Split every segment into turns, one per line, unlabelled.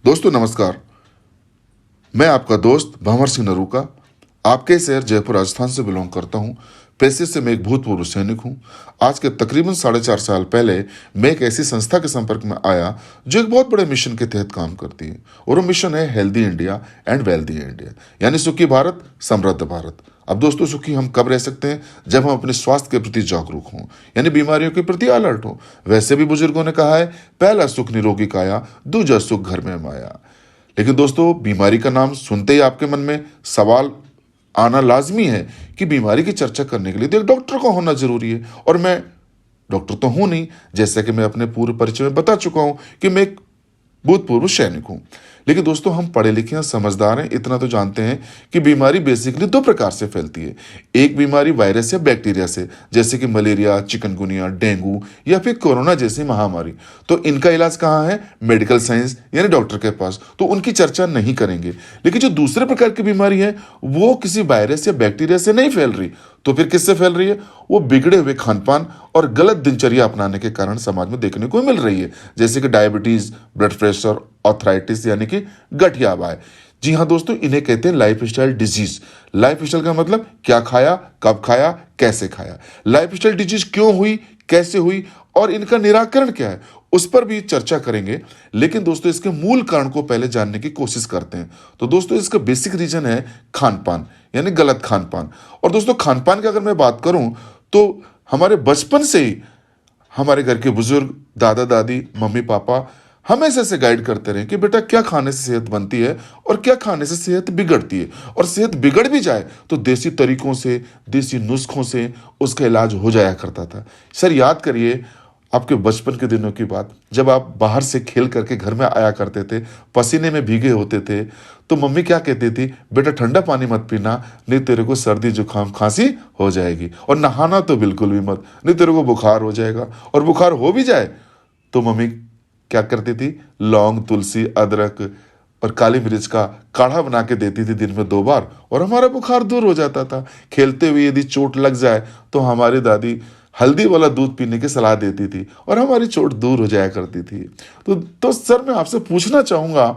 दोस्तों नमस्कार। मैं आपका दोस्त भंवर सिंह नरूका आपके शहर जयपुर राजस्थान से बिलोंग करता हूं। पेशे से मैं एक भूतपूर्व सैनिक हूं। आज के तकरीबन 4.5 साल पहले मैं एक ऐसी संस्था के संपर्क में आया जो एक बहुत बड़े मिशन के तहत काम करती है, और वो मिशन है healthy India and wealthy India, यानी सुखी भारत समृद्ध भारत। अब दोस्तों, सुखी हम कब रह सकते हैं? जब हम अपने स्वास्थ्य के प्रति जागरूक हों, यानी बीमारियों के प्रति अलर्ट हों। वैसे भी बुजुर्गों ने कहा है, पहला सुख निरोगी काया, दूजा सुख घर में माया। लेकिन दोस्तों, बीमारी का नाम सुनते ही आपके मन में सवाल आना लाजमी है कि बीमारी की चर्चा करने के लिए तो एक डॉक्टर का होना जरूरी है, और मैं डॉक्टर तो हूं नहीं। जैसा कि मैं अपने पूर्व परिचय में बता चुका हूं कि मैं एक भूतपूर्व सैनिक हूं। लेकिन दोस्तों, हम पढ़े लिखे हैं, समझदार हैं, इतना तो जानते हैं कि बीमारी बेसिकली 2 प्रकार से फैलती है। एक बीमारी वायरस या बैक्टीरिया से, जैसे कि मलेरिया, चिकनगुनिया, डेंगू या फिर कोरोना जैसी महामारी। तो इनका इलाज कहाँ है? मेडिकल साइंस यानी डॉक्टर के पास, तो उनकी चर्चा नहीं करेंगे। लेकिन जो दूसरे प्रकार की बीमारी है, वो किसी वायरस या बैक्टीरिया से नहीं फैल रही। तो फिर किससे फैल रही है? वो बिगड़े हुए खानपान और गलत दिनचर्या अपनाने के कारण समाज में देखने को मिल रही है, जैसे कि डायबिटीज, ब्लड प्रेशर, आर्थराइटिस यानी कि गठिया वाय। जी हाँ दोस्तों, इन्हें कहते हैं लाइफस्टाइल डिजीज। लाइफस्टाइल का मतलब क्या खाया, कब खाया, कैसे खाया। लाइफस्टाइल डिजीज क्यों हुई, कैसे हुई और इनका निराकरण क्या है, उस पर भी चर्चा करेंगे। लेकिन दोस्तों, इसके मूल कारण को पहले जानने की कोशिश करते हैं। तो दोस्तों, इसका बेसिक रीजन है खान पान, यानी गलत खान पान। और दोस्तों, खान पान की अगर मैं बात करूं तो हमारे बचपन से ही हमारे घर के बुजुर्ग, दादा दादी, मम्मी पापा हमेशा से गाइड करते रहे कि बेटा क्या खाने से सेहत बनती है और क्या खाने से सेहत बिगड़ती है। और सेहत बिगड़ भी जाए तो देसी तरीकों से, देसी नुस्खों से उसका इलाज हो जाया करता था। सर, याद करिए आपके बचपन के दिनों की बात, जब आप बाहर से खेल करके घर में आया करते थे, पसीने में भीगे होते थे, तो मम्मी क्या कहती थी? बेटा ठंडा पानी मत पीना, नहीं तेरे को सर्दी जुकाम खांसी हो जाएगी। और नहाना तो बिल्कुल भी मत, नहीं तेरे को बुखार हो जाएगा। और बुखार हो भी जाए तो मम्मी क्या करती थी? लौंग, तुलसी, अदरक और काली मिर्च का काढ़ा बना के देती थी दिन में 2 बार, और हमारा बुखार दूर हो जाता था। खेलते हुए यदि चोट लग जाए तो हमारी दादी हल्दी वाला दूध पीने की सलाह देती थी और हमारी चोट दूर हो जाया करती थी। तो सर, मैं आपसे पूछना चाहूंगा,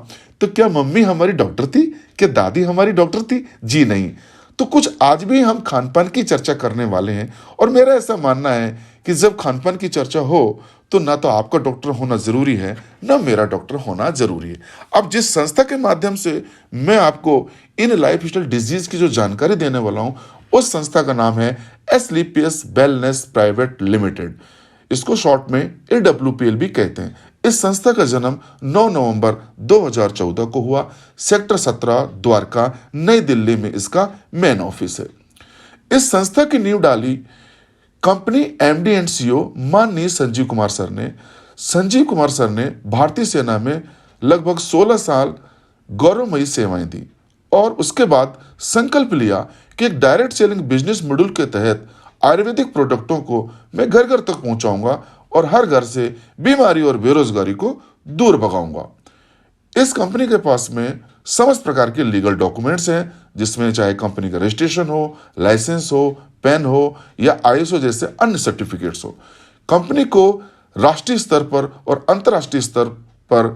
तो क्या मम्मी हमारी डॉक्टर थी? क्या दादी हमारी डॉक्टर थी? जी नहीं। तो कुछ आज भी हम खानपान की चर्चा करने वाले हैं, और मेरा ऐसा मानना है कि जब खानपान की चर्चा हो तो ना तो आपका डॉक्टर होना जरूरी है, ना मेरा डॉक्टर होना जरूरी है। अब जिस संस्था के माध्यम से मैं आपको इन लाइफस्टाइल डिजीज की जो जानकारी देने वाला हूं, उस संस्था का नाम है एसलीपीएस वेलनेस प्राइवेट लिमिटेड। इसको शॉर्ट में AWPL भी कहते हैं। इस संस्था का जन्म 9 नवंबर 2014 को हुआ। सेक्टर 17 द्वारका, नई दिल्ली में इसका मेन ऑफिस है। इस संस्था की नींव डाली कंपनी MD एंड CEO माननीय संजीव कुमार सर ने। संजीव कुमार सर ने भारतीय सेना में लगभग 16 साल गौरवमयी सेवाएं दी, और उसके बाद संकल्प लिया कि एक डायरेक्ट सेलिंग बिजनेस मॉड्यूल के तहत आयुर्वेदिक प्रोडक्टों को मैं घर घर तक पहुंचाऊंगा और हर घर से बीमारी और बेरोजगारी को दूर भगाऊंगा। इस कंपनी के पास में समस्त प्रकार के लीगल डॉक्यूमेंट्स हैं, जिसमें चाहे कंपनी का रजिस्ट्रेशन हो, लाइसेंस हो, पेन हो या ISO जैसे अन्य सर्टिफिकेट्स हो। कंपनी को राष्ट्रीय स्तर पर और अंतर्राष्ट्रीय स्तर पर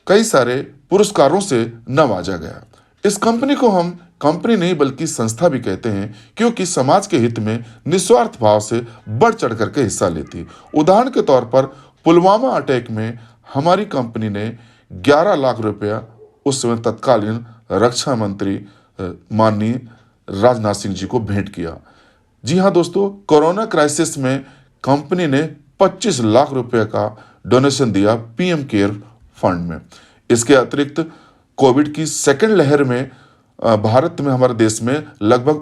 कई सारे पुरस्कारों से नवाजा गया। इस कंपनी को हम कंपनी नहीं बल्कि संस्था भी कहते हैं, क्योंकि समाज के हित में निस्वार्थ भाव से बढ़ चढ़ करके हिस्सा लेती है। उदाहरण के तौर पर पुलवामा अटैक में हमारी कंपनी ने 11 लाख रुपया उस समय तत्कालीन रक्षा मंत्री माननीय राजनाथ सिंह जी को भेंट किया। जी हाँ दोस्तों, कोरोना क्राइसिस में कंपनी ने 25 लाख रुपए का डोनेशन दिया PM केयर फंड में। इसके अतिरिक्त कोविड की सेकेंड लहर में भारत में, हमारे देश में लगभग